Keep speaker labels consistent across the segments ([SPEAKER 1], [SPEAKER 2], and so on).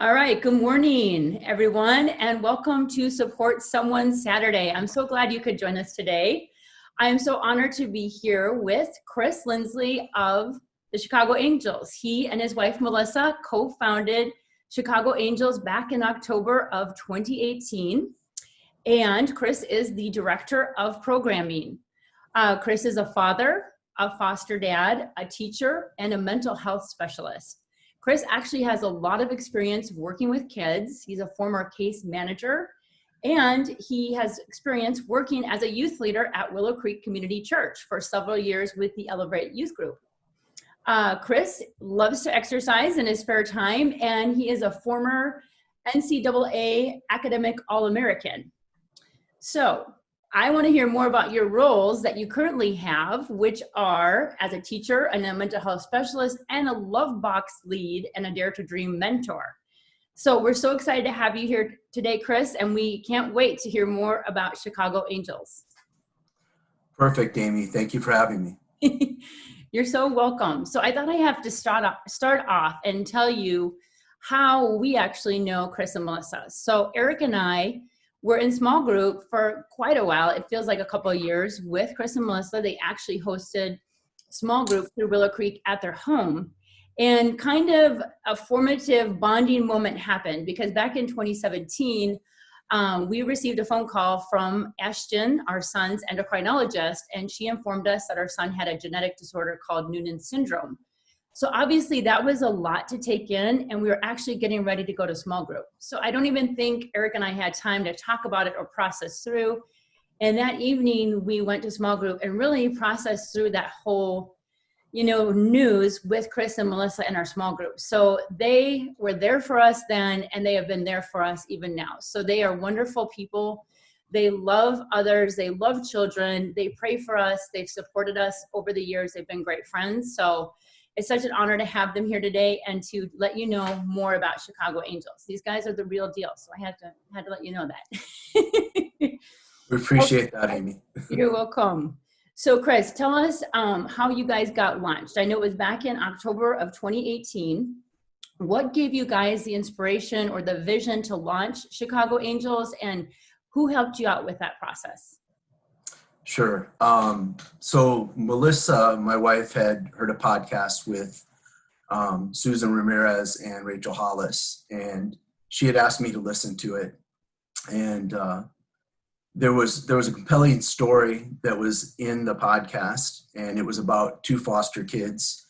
[SPEAKER 1] All right, good morning, everyone, and welcome to Support Someone Saturday. I'm so glad you could join us today. I am so honored to be here with Chris Lindsley of the Chicago Angels. He and his wife, Melissa, co-founded Chicago Angels back in October of 2018, and Chris is the Director of Programming. Chris is a father, a foster dad, a teacher, and a mental health specialist. Chris actually has a lot of experience working with kids. He's a former case manager, and he has experience working as a youth leader at Willow Creek Community Church for several years with the Elevate Youth Group. Chris loves to exercise in his spare time, and he is a former NCAA academic All-American. So I want to hear more about your roles that you currently have, which are as a teacher and a mental health specialist and a Love Box lead and a Dare to Dream mentor. So we're so excited to have you here today, Chris, and we can't wait to hear more about Chicago Angels.
[SPEAKER 2] Perfect, Amy. Thank you for having
[SPEAKER 1] me. You're so welcome. So I thought I have to start off and tell you how we actually know Chris and Melissa. So Eric and I were in small group for quite a while. It feels like a couple of years with Chris and Melissa. They actually hosted small group through Willow Creek at their home. And kind of a formative bonding moment happened because back in 2017, we received a phone call from Ashton, our son's endocrinologist, and she informed us that our son had a genetic disorder called Noonan syndrome. So obviously that was a lot to take in, and we were actually getting ready to go to small group. So I don't even think Eric and I had time to talk about it or process through. And that evening we went to small group and really processed through that whole, news with Chris and Melissa in our small group. So they were there for us then, and they have been there for us even now. So they are wonderful people. They love others. They love children. They pray for us. They've supported us over the years. They've been great friends. So it's such an honor to have them here today and to let you know more about Chicago Angels. These guys are the real deal, so I had to let you know that.
[SPEAKER 2] We appreciate that, Amy.
[SPEAKER 1] You're welcome. So Chris, tell us how you guys got launched. I know it was back in October of 2018. What gave you guys the inspiration or the vision to launch Chicago Angels, and who helped you out with that process?
[SPEAKER 2] Sure. So Melissa, my wife, had heard a podcast with Susan Ramirez and Rachel Hollis, and she had asked me to listen to it. And there was a compelling story that was in the podcast, and it was about two foster kids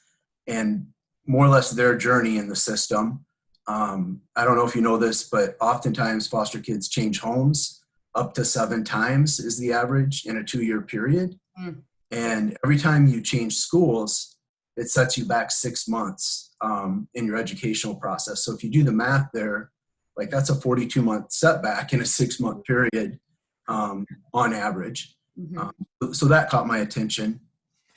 [SPEAKER 2] and more or less their journey in the system. I don't know if you know this, but oftentimes foster kids change homes. Up to 7 times is the average in a 2-year period. And every time you change schools, it sets you back 6 months in your educational process. So if you do the math there, like that's a 42-month setback in a 6-month period on average. So that caught my attention.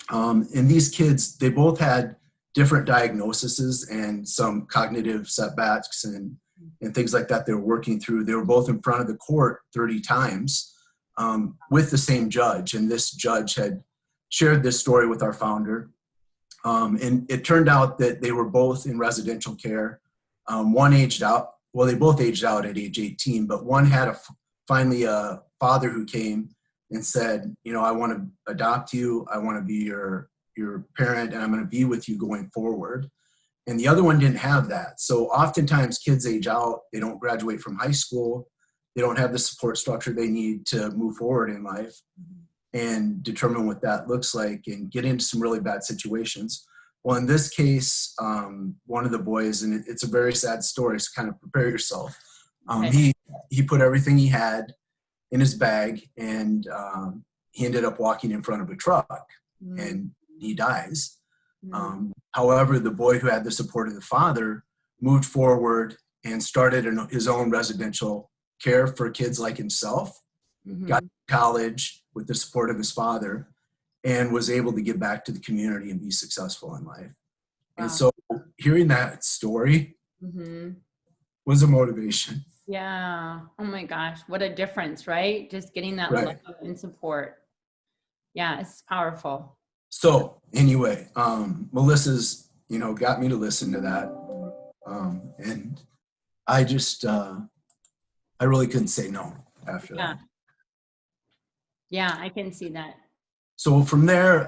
[SPEAKER 2] And these kids, they both had different diagnoses and some cognitive setbacks and things like that they were working through. They were both in front of the court 30 times with the same judge. And this judge had shared this story with our founder. And it turned out that they were both in residential care. One aged out. Well, they both aged out at age 18, but one had finally a father who came and said, I want to adopt you. I want to be your parent, and I'm going to be with you going forward. And the other one didn't have that. So oftentimes kids age out, they don't graduate from high school, they don't have the support structure they need to move forward in life and determine what that looks like and get into some really bad situations. Well, in this case, one of the boys, and it's a very sad story, so kind of prepare yourself. He put everything he had in his bag, and he ended up walking in front of a truck, and he dies. However, the boy who had the support of the father moved forward and started his own residential care for kids like himself, got to college with the support of his father, and was able to give back to the community and be successful in life. Wow. And so hearing that story was a motivation.
[SPEAKER 1] Yeah. Oh my gosh. What a difference, right? Just getting that love and support. Yeah, it's powerful.
[SPEAKER 2] So anyway, Melissa's, got me to listen to that. And I just, I really couldn't say no after
[SPEAKER 1] Yeah.
[SPEAKER 2] that.
[SPEAKER 1] Yeah, I can see that.
[SPEAKER 2] So from there,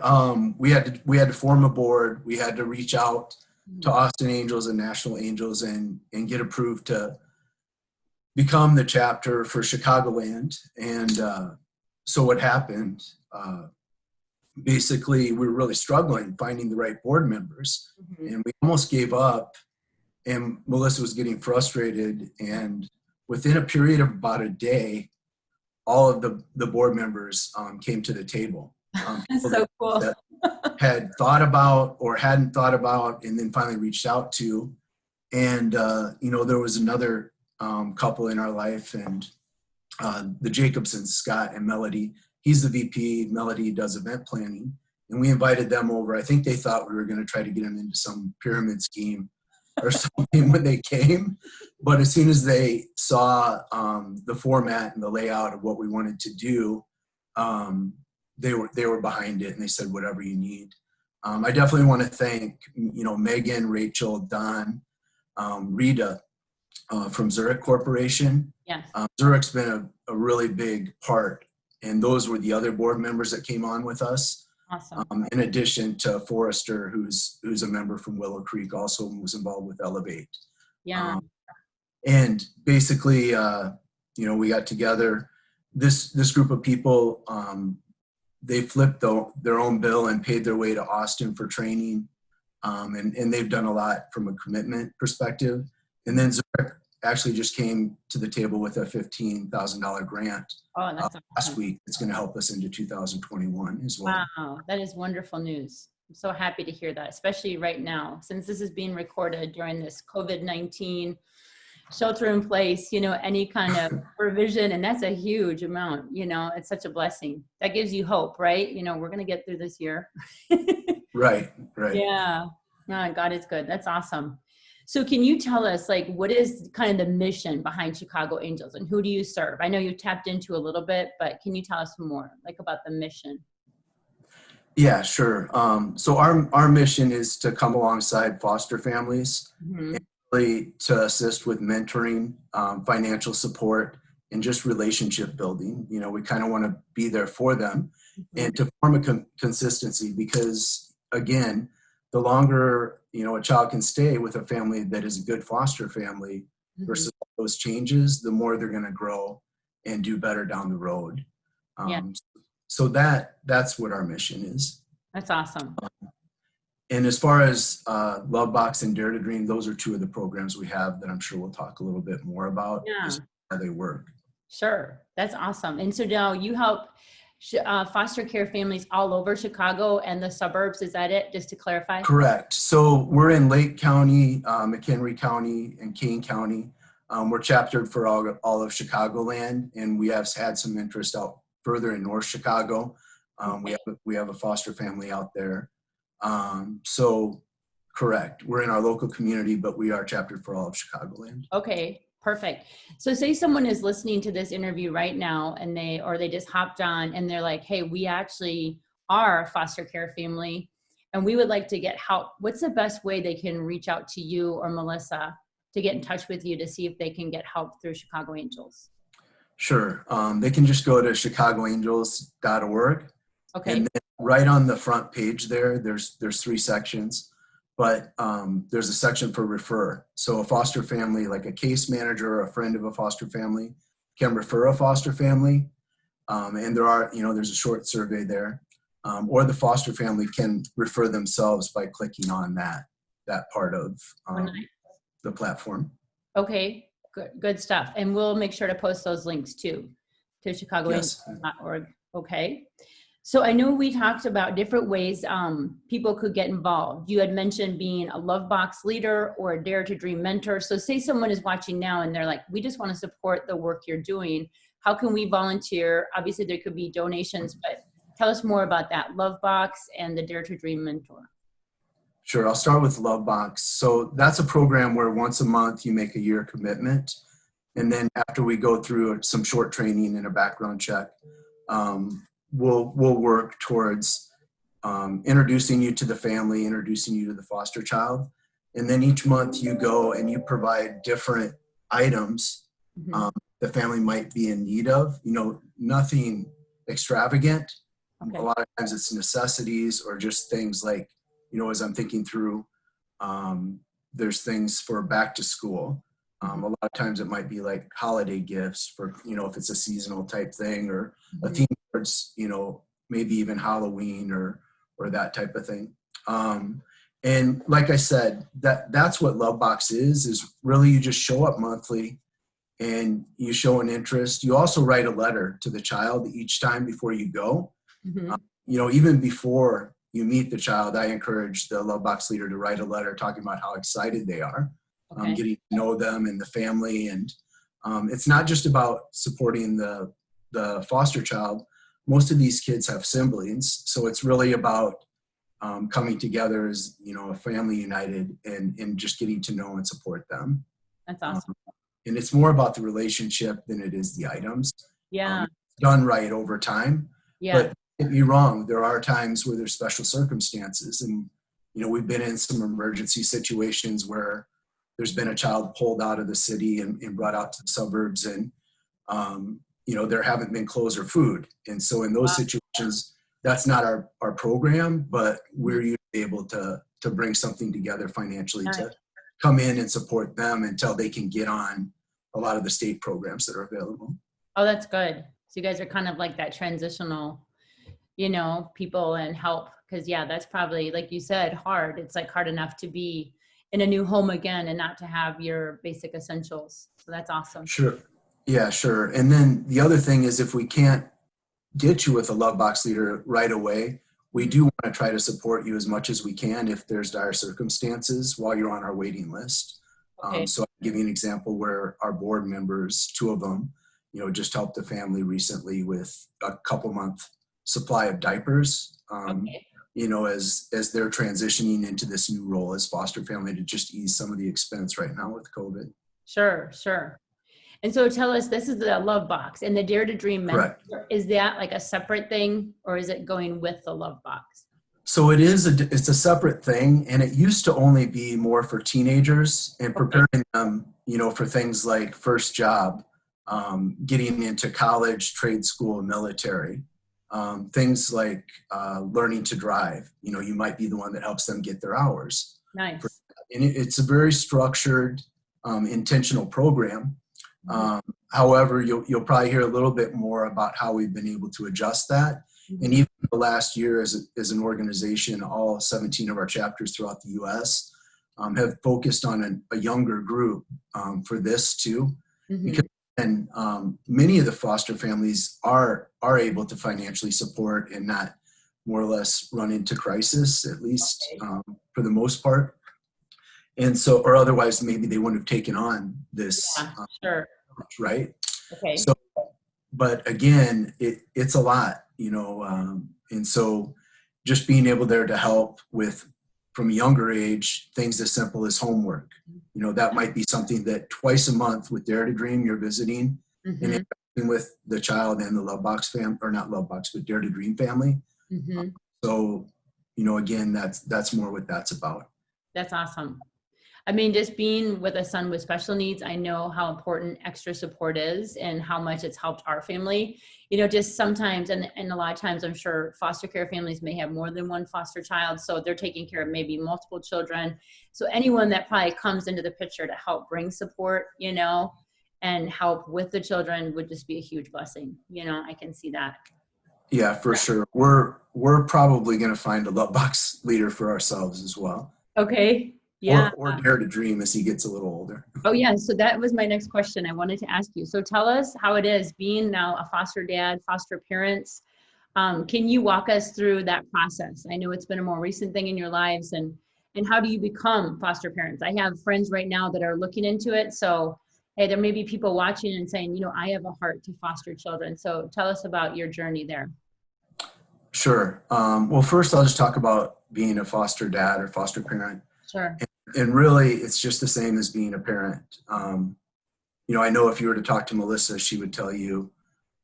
[SPEAKER 2] we had to form a board. We had to reach out to Austin Angels and National Angels and get approved to become the chapter for Chicagoland. And so what happened, basically we were really struggling finding the right board members, and we almost gave up, and Melissa was getting frustrated, and within a period of about a day, all of the board members came to the table.
[SPEAKER 1] That's so cool.
[SPEAKER 2] That had thought about or hadn't thought about, and then finally reached out to. And, there was another couple in our life, and the Jacobsons, Scott and Melody. He's the VP. Melody does event planning. And we invited them over. I think they thought we were going to try to get them into some pyramid scheme or something when they came. But as soon as they saw the format and the layout of what we wanted to do, they were behind it, and they said, whatever you need. I definitely want to thank, Megan, Rachel, Don, Rita from Zurich Corporation.
[SPEAKER 1] Yes.
[SPEAKER 2] Zurich's been a really big part, and those were the other board members that came on with us.
[SPEAKER 1] Awesome.
[SPEAKER 2] In addition to Forrester, who's a member from Willow Creek, also was involved with Elevate.
[SPEAKER 1] Yeah.
[SPEAKER 2] And basically, we got together. This group of people, they flipped their own bill and paid their way to Austin for training. And they've done a lot from a commitment perspective. And then Zurich actually just came to the table with a $15,000 grant last week. It's going to help us into 2021 as well.
[SPEAKER 1] Wow, that is wonderful news. I'm so happy to hear that, especially right now, since this is being recorded during this COVID-19 shelter in place, any kind of provision, and that's a huge amount, it's such a blessing. That gives you hope, right? We're going to get through this year.
[SPEAKER 2] Right.
[SPEAKER 1] Yeah. No, God is good. That's awesome. So can you tell us, what is kind of the mission behind Chicago Angels, and who do you serve? I know you tapped into a little bit, but can you tell us more, about the mission?
[SPEAKER 2] Yeah, sure. So our mission is to come alongside foster families and really to assist with mentoring, financial support, and just relationship building. We kind of want to be there for them and to form a consistency, because, again, the longer, a child can stay with a family that is a good foster family versus those changes, the more they're going to grow and do better down the road. So that's what our mission is.
[SPEAKER 1] That's awesome.
[SPEAKER 2] And as far as Love Box and Dare to Dream, those are two of the programs we have that I'm sure we'll talk a little bit more about how they work.
[SPEAKER 1] Sure. That's awesome. And so now you help foster care families all over Chicago and the suburbs. Is that it? Just to clarify? Correct.
[SPEAKER 2] So we're in Lake County, McHenry County, and Kane County. We're chaptered for all of Chicagoland, and we have had some interest out further in North Chicago. We have a foster family out there. So correct. We're in our local community, but we are chaptered for all of Chicagoland.
[SPEAKER 1] Okay. Perfect. So say someone is listening to this interview right now and they just hopped on and they're like, hey, we actually are a foster care family and we would like to get help. What's the best way they can reach out to you or Melissa to get in touch with you to see if they can get help through Chicago Angels?
[SPEAKER 2] Sure. They can just go to chicagoangels.org.
[SPEAKER 1] Okay.
[SPEAKER 2] And then right on the front page there's 3 sections. But there's a section for refer. So a foster family, like a case manager or a friend of a foster family, can refer a foster family. And there's a short survey there. Or the foster family can refer themselves by clicking on that part of the platform.
[SPEAKER 1] Okay, good stuff. And we'll make sure to post those links too, to chicagoangels.org. Okay. So I know we talked about different ways people could get involved. You had mentioned being a Love Box leader or a Dare to Dream mentor. So say someone is watching now and they're like, we just want to support the work you're doing. How can we volunteer? Obviously there could be donations, but tell us more about that Love Box and the Dare to Dream mentor.
[SPEAKER 2] Sure, I'll start with Love Box. So that's a program where once a month you make a year commitment. And then after we go through some short training and a background check, we'll work towards introducing you to the family, introducing you to the foster child. And then each month you go and you provide different items
[SPEAKER 1] Mhm.
[SPEAKER 2] the family might be in need of, nothing extravagant. A
[SPEAKER 1] Okay.
[SPEAKER 2] lot of times it's necessities or just things like, as I'm thinking through, there's things for back to school.
[SPEAKER 1] Mhm.
[SPEAKER 2] A lot of times it might be like holiday gifts for, if it's a seasonal type thing, or a
[SPEAKER 1] Mhm.
[SPEAKER 2] theme towards, maybe even Halloween or that type of thing. And like I said, that's what Love Box is really you just show up monthly and you show an interest. You also write a letter to the child each time before you go.
[SPEAKER 1] Mhm.
[SPEAKER 2] Even before you meet the child, I encourage the Love Box leader to write a letter talking about how excited they are,
[SPEAKER 1] Okay.
[SPEAKER 2] getting to know them and the family. And it's not just about supporting the foster child. Most of these kids have siblings, so it's really about coming together as a family united and just getting to know and support them.
[SPEAKER 1] That's
[SPEAKER 2] Um,
[SPEAKER 1] awesome.
[SPEAKER 2] and it's more about the relationship than it is the items.
[SPEAKER 1] Yeah.
[SPEAKER 2] Done right over time.
[SPEAKER 1] Yeah.
[SPEAKER 2] But don't get me wrong, there are times where there's special circumstances. And, we've been in some emergency situations where there's been a child pulled out of the city and brought out to the suburbs. And, there haven't been clothes or food. And so in those
[SPEAKER 1] Wow.
[SPEAKER 2] situations, that's not our program, but
[SPEAKER 1] Mhm.
[SPEAKER 2] we're usually able to bring something together financially
[SPEAKER 1] Nice.
[SPEAKER 2] to come in and support them until they can get on a lot of the state programs that are available.
[SPEAKER 1] Oh, that's good. So you guys are kind of like that transitional, people and help. Cause yeah, that's probably, like you said, hard. It's like hard enough to be in a new home again and not to have your basic essentials. So that's awesome.
[SPEAKER 2] Sure. Yeah, sure. And then the other thing is if we can't get you with a Love Box leader right away, we
[SPEAKER 1] Mhm.
[SPEAKER 2] do want to try to support you as much as we can if there's dire circumstances while you're on our waiting list.
[SPEAKER 1] Okay.
[SPEAKER 2] So I'll give you an example where our board members, two of them, just helped a family recently with a couple month supply of diapers.
[SPEAKER 1] Okay.
[SPEAKER 2] As they're transitioning into this new role as foster family to just ease some of the expense right now with COVID.
[SPEAKER 1] Sure. Sure. And so tell us, this is the Love Box and the Dare to Dream
[SPEAKER 2] Correct.
[SPEAKER 1] Mentor. Is that like a separate thing or is it going with the Love Box?
[SPEAKER 2] So it's a separate thing, and it used to only be more for teenagers and
[SPEAKER 1] Okay.
[SPEAKER 2] preparing them, for things like first job, getting into college, trade school, military, things like learning to drive. You might be the one that helps them get their hours.
[SPEAKER 1] Nice.
[SPEAKER 2] And it's a very structured, intentional program.
[SPEAKER 1] Mhm.
[SPEAKER 2] However, you'll probably hear a little bit more about how we've been able to adjust that. And
[SPEAKER 1] Mhm.
[SPEAKER 2] even the last year as an organization, all 17 of our chapters throughout the U.S. Have focused on a younger group for this too. Because
[SPEAKER 1] Mhm.
[SPEAKER 2] and many of the foster families are able to financially support and not more or less run into crisis, at least
[SPEAKER 1] Okay.
[SPEAKER 2] for the most part. And so, or otherwise, maybe they wouldn't have taken on this,
[SPEAKER 1] Yeah, sure.
[SPEAKER 2] right?
[SPEAKER 1] Okay.
[SPEAKER 2] So, but again, it's a lot, and so just being able there to help with from a younger age, things as simple as homework. That might be something that twice a month with Dare to Dream, you're visiting and
[SPEAKER 1] Mhm.
[SPEAKER 2] interacting with the child and the Love Box family, or not Love Box, but Dare to Dream family.
[SPEAKER 1] Mhm.
[SPEAKER 2] So, again, that's more what that's about.
[SPEAKER 1] That's awesome. I mean, just being with a son with special needs, I know how important extra support is and how much it's helped our family. Just sometimes, and a lot of times, I'm sure foster care families may have more than one foster child. So they're taking care of maybe multiple children. So anyone that probably comes into the picture to help bring support, and help with the children would just be a huge blessing. I can see that.
[SPEAKER 2] Yeah, for sure. We're probably going to find a Love Box leader for ourselves as well,
[SPEAKER 1] Okay. Yeah.
[SPEAKER 2] or Dare to Dream as he gets a little older.
[SPEAKER 1] Oh, yeah. So that was my next question I wanted to ask you. So tell us how it is being now a foster dad, foster parents. Can you walk us through that process? I know it's been a more recent thing in your lives, and how do you become foster parents? I have friends right now that are looking into it. So, hey, there may be people watching and saying, I have a heart to foster children. So tell us about your journey there.
[SPEAKER 2] Sure. Well, first I'll just talk about being a foster dad or foster parent.
[SPEAKER 1] Sure.
[SPEAKER 2] And really, it's just the same as being a parent. I know if you were to talk to Melissa, she would tell you,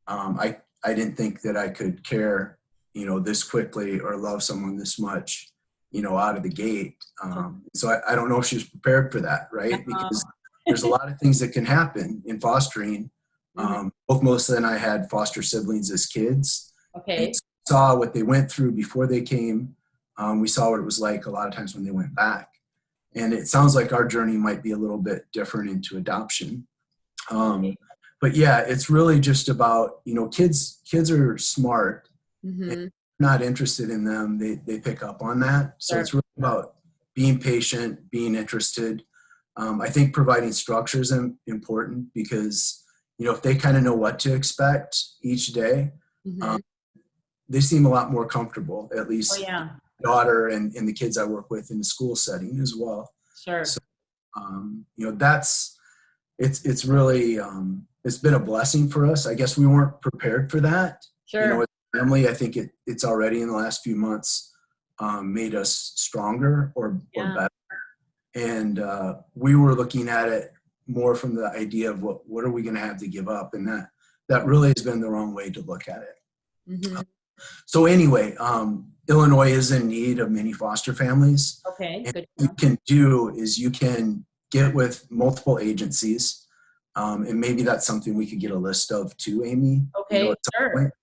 [SPEAKER 2] I didn't think that I could care, this quickly or love someone this much, out of the gate.
[SPEAKER 1] Sure.
[SPEAKER 2] So I don't know if she was prepared for that, right?
[SPEAKER 1] Uh,
[SPEAKER 2] Because there's a lot of things that can happen in fostering. Both Melissa and I had foster siblings as kids.
[SPEAKER 1] Okay.
[SPEAKER 2] And saw what they went through before they came. We saw what it was like a lot of times when they went back. And it sounds like our journey might be a little bit different into adoption. But yeah, it's really just about, kids are smart. And not interested in them. They pick up on that. So it's really about being patient, being interested. I think providing structure is important because, if they kind of know what to expect each day, they seem a lot more comfortable, at least my daughter and the kids I work with in the school setting as well.
[SPEAKER 1] Sure.
[SPEAKER 2] So, it's really, it's been a blessing for us. I guess we weren't prepared for that.
[SPEAKER 1] Sure.
[SPEAKER 2] As a family, I think it's already in the last few months made us stronger or better. And we were looking at it more from the idea of what are we going to have to give up? And that really has been the wrong way to look at it. So anyway, Illinois is in need of many foster families.
[SPEAKER 1] Okay.
[SPEAKER 2] And
[SPEAKER 1] Good.
[SPEAKER 2] what you can do is you can get with multiple agencies, and maybe that's something we could get a list of too, Amy.
[SPEAKER 1] Okay, sure.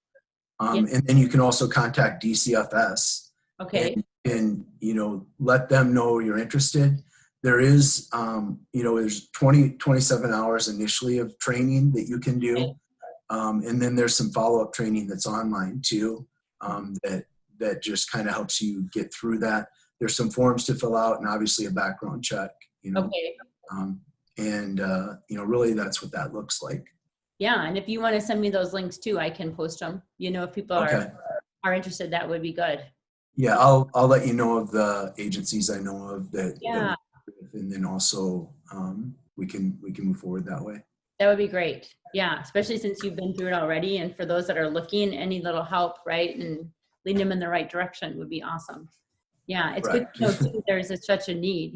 [SPEAKER 2] And then you can also contact DCFS.
[SPEAKER 1] Okay.
[SPEAKER 2] And let them know you're interested. There is, there's 27 hours initially of training that you can do.
[SPEAKER 1] Okay.
[SPEAKER 2] And then there's some follow-up training that's online too, that just kind of helps you get through that. There's some forms to fill out and obviously a background check,
[SPEAKER 1] Okay.
[SPEAKER 2] Really that's what that looks like.
[SPEAKER 1] Yeah. And if you want to send me those links too, I can post them. If people are interested, that would be good.
[SPEAKER 2] Yeah. I'll let you know of the agencies I know of that.
[SPEAKER 1] Yeah.
[SPEAKER 2] And then also we can move forward that way.
[SPEAKER 1] That would be great. Yeah. Especially since you've been through it already. And for those that are looking, any little help, right, and lead them in the right direction would be awesome. Yeah. It's good to know too, there's such a need,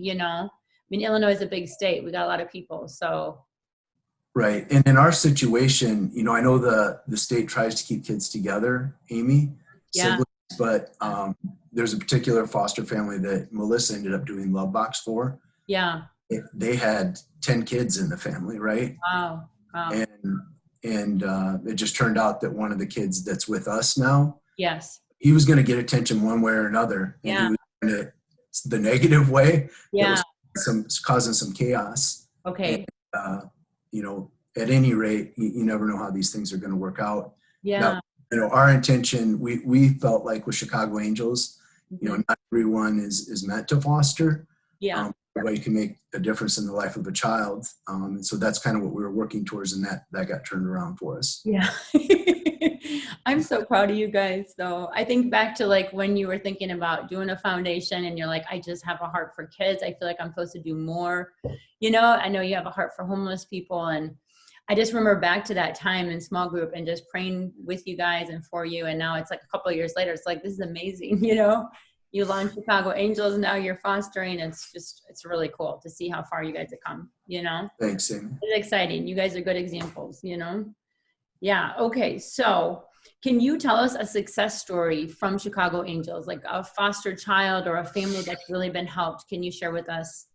[SPEAKER 1] Illinois is a big state. We got a lot of people. So.
[SPEAKER 2] Right. And in our situation, I know the state tries to keep kids together, Amy, siblings, but there's a particular foster family that Melissa ended up doing Love Box for.
[SPEAKER 1] Yeah.
[SPEAKER 2] They had 10 kids in the family, right?
[SPEAKER 1] Wow.
[SPEAKER 2] And it just turned out that one of the kids that's with us now,
[SPEAKER 1] yes,
[SPEAKER 2] he was going to get attention one way or another. And he was doing it the negative way.
[SPEAKER 1] Yeah.
[SPEAKER 2] Causing some chaos.
[SPEAKER 1] Okay.
[SPEAKER 2] And, at any rate, you never know how these things are going to work out.
[SPEAKER 1] Yeah.
[SPEAKER 2] Now, our intention, we felt like with Chicago Angels, not everyone is meant to foster.
[SPEAKER 1] Yeah.
[SPEAKER 2] Everybody can make a difference in the life of a child. And so that's kind of what we were working towards, and that got turned around for us.
[SPEAKER 1] Yeah. I'm so proud of you guys, though. I think back to like when you were thinking about doing a foundation and you're like, I just have a heart for kids. I feel like I'm supposed to do more. I know you have a heart for homeless people. And I just remember back to that time in small group and just praying with you guys and for you. And now it's like a couple of years later, it's like, this is amazing. You launched Chicago Angels, now you're fostering. It's really cool to see how far you guys have come,
[SPEAKER 2] Thanks, Amy.
[SPEAKER 1] It's exciting. You guys are good examples, Yeah. Okay. So can you tell us a success story from Chicago Angels, like a foster child or a family that's really been helped? Can you share with us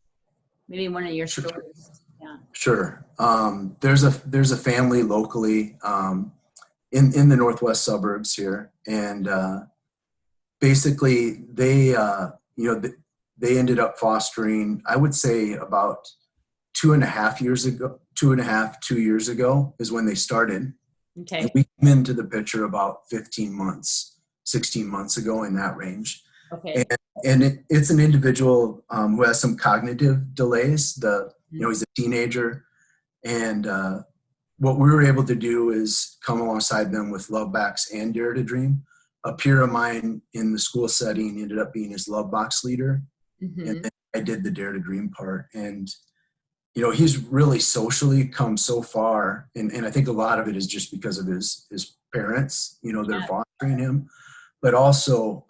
[SPEAKER 1] maybe one of your stories? Yeah.
[SPEAKER 2] Sure. There's a family locally in the northwest suburbs here, and basically they ended up fostering, I would say about 2 years ago is when they started.
[SPEAKER 1] Okay.
[SPEAKER 2] And we came into the picture about 16 months ago, in that range.
[SPEAKER 1] Okay.
[SPEAKER 2] And it's an individual who has some cognitive delays. He's a teenager, and what we were able to do is come alongside them with Love Box and Dare to Dream. A peer of mine in the school setting ended up being his Love Box leader, and then I did the Dare to Dream part. And he's really socially come so far, and I think a lot of it is just because of his parents, that are fostering him, but also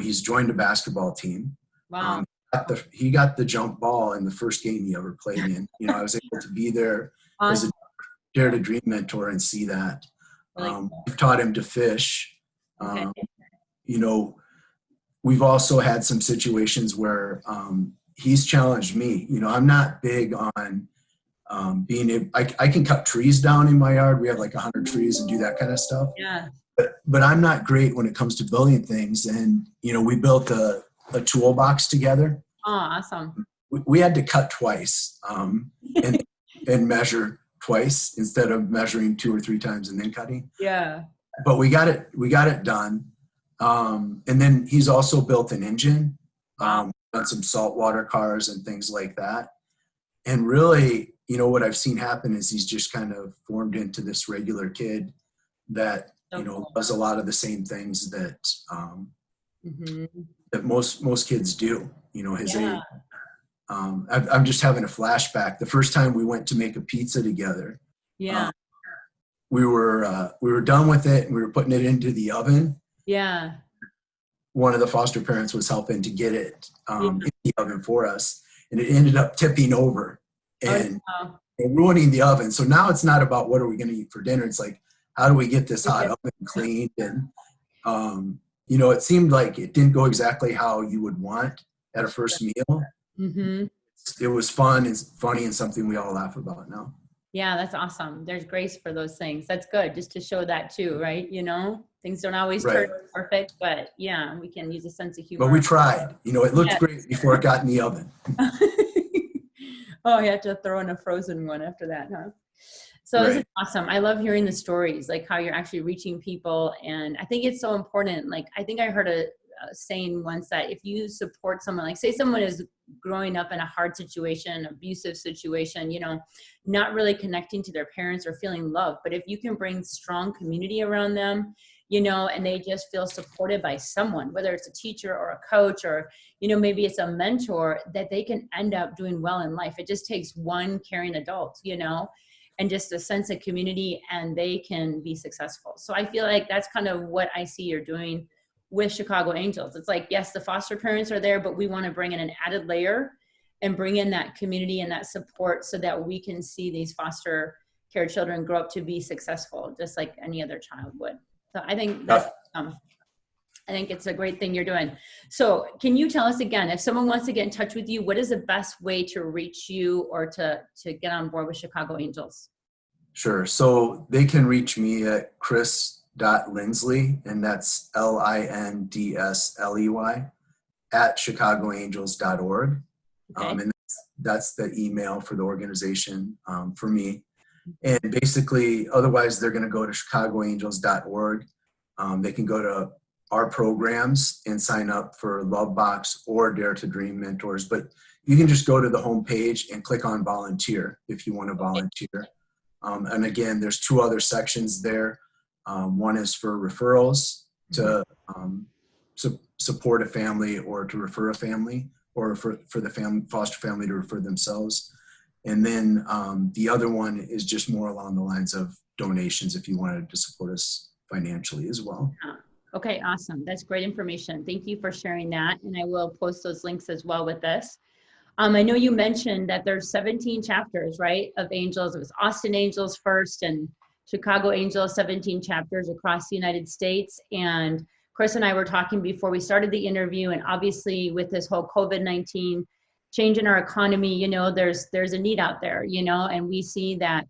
[SPEAKER 2] he's joined a basketball team.
[SPEAKER 1] Wow.
[SPEAKER 2] He got the jump ball in the first game he ever played in. I was able to be there as a Dare to Dream mentor and see that.
[SPEAKER 1] Really cool.
[SPEAKER 2] We've taught him to fish.
[SPEAKER 1] Okay.
[SPEAKER 2] We've also had some situations where he's challenged me. I'm not big on I can cut trees down in my yard. We have like 100 trees and do that kind of stuff.
[SPEAKER 1] Yeah.
[SPEAKER 2] But I'm not great when it comes to building things. And, we built a toolbox together.
[SPEAKER 1] Oh, awesome.
[SPEAKER 2] We had to cut twice and measure twice instead of measuring 2 or 3 times and then cutting.
[SPEAKER 1] Yeah.
[SPEAKER 2] But we got it done. And then he's also built an engine,
[SPEAKER 1] Wow.
[SPEAKER 2] done some saltwater cars and things like that. And really, what I've seen happen is he's just kind of formed into this regular kid that, does a lot of the same things that that most kids do, his age. I'm just having a flashback. The first time we went to make a pizza together,
[SPEAKER 1] Yeah.
[SPEAKER 2] We were done with it and we were putting it into the oven.
[SPEAKER 1] Yeah.
[SPEAKER 2] One of the foster parents was helping to get it in the oven for us, and it ended up tipping over and ruining the oven. So now it's not about what are we going to eat for dinner. It's like, how do we get this hot oven cleaned? And it seemed like it didn't go exactly how you would want at a first meal.
[SPEAKER 1] Mm-hmm.
[SPEAKER 2] It was fun and funny and something we all laugh about now.
[SPEAKER 1] Yeah, that's awesome. There's grace for those things. That's good, just to show that too, right? Things don't always turn perfect, but yeah, we can use a sense of humor.
[SPEAKER 2] But we tried. It looked great before it got in the oven.
[SPEAKER 1] Oh, you have to throw in a frozen one after that, huh? So This is awesome. I love hearing the stories, like how you're actually reaching people. And I think it's so important. Like, I think I heard a saying once that if you support someone, like say someone is growing up in a hard situation, abusive situation, not really connecting to their parents or feeling love, but if you can bring strong community around them, and they just feel supported by someone, whether it's a teacher or a coach or, maybe it's a mentor, that they can end up doing well in life. It just takes one caring adult, and just a sense of community, and they can be successful. So I feel like that's kind of what I see you're doing with Chicago Angels. It's like, yes, the foster parents are there, but we want to bring in an added layer and bring in that community and that support so that we can see these foster care children grow up to be successful, just like any other child would. So I think that's, I think it's a great thing you're doing. So can you tell us again, if someone wants to get in touch with you, what is the best way to reach you or to get on board with Chicago Angels?
[SPEAKER 2] Sure. So they can reach me at Lindsley, and that's Lindsley at chicagoangels.org.
[SPEAKER 1] Okay.
[SPEAKER 2] And that's the email for the organization for me. And basically, otherwise, they're going to go to chicagoangels.org. They can go to our programs and sign up for Love Box or Dare to Dream Mentors. But you can just go to the homepage and click on volunteer if you want to volunteer. And again, there's 2 other sections there. One is for referrals to support a family or to refer a family, or for the foster family to refer themselves. And then the other one is just more along the lines of donations if you wanted to support us financially as well.
[SPEAKER 1] Okay, awesome. That's great information. Thank you for sharing that. And I will post those links as well with this. I know you mentioned that there's 17 chapters, right, of Angels. It was Austin Angels first and Chicago Angels, 17 chapters across the United States. And Chris and I were talking before we started the interview, and obviously with this whole COVID-19 change in our economy, there's a need out there, and we see that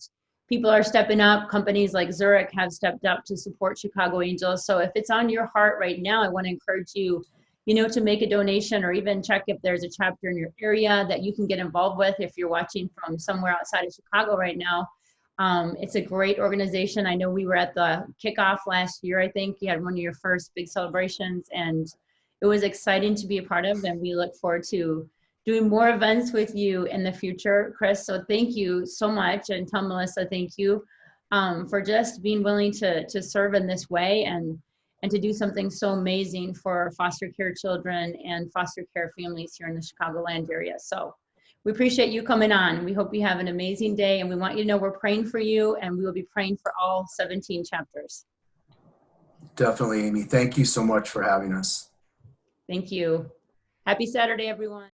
[SPEAKER 1] people are stepping up. Companies like Zurich have stepped up to support Chicago Angels. So if it's on your heart right now, I want to encourage you, to make a donation, or even check if there's a chapter in your area that you can get involved with if you're watching from somewhere outside of Chicago right now. It's a great organization. I know we were at the kickoff last year. I think you had one of your first big celebrations, and it was exciting to be a part of, and we look forward to doing more events with you in the future, Chris. So thank you so much, and tell Melissa thank you for just being willing to serve in this way and to do something so amazing for foster care children and foster care families here in the Chicagoland area. So we appreciate you coming on. We hope you have an amazing day, and we want you to know we're praying for you, and we will be praying for all 17 chapters.
[SPEAKER 2] Definitely, Amy. Thank you so much for having us.
[SPEAKER 1] Thank you. Happy Saturday, everyone.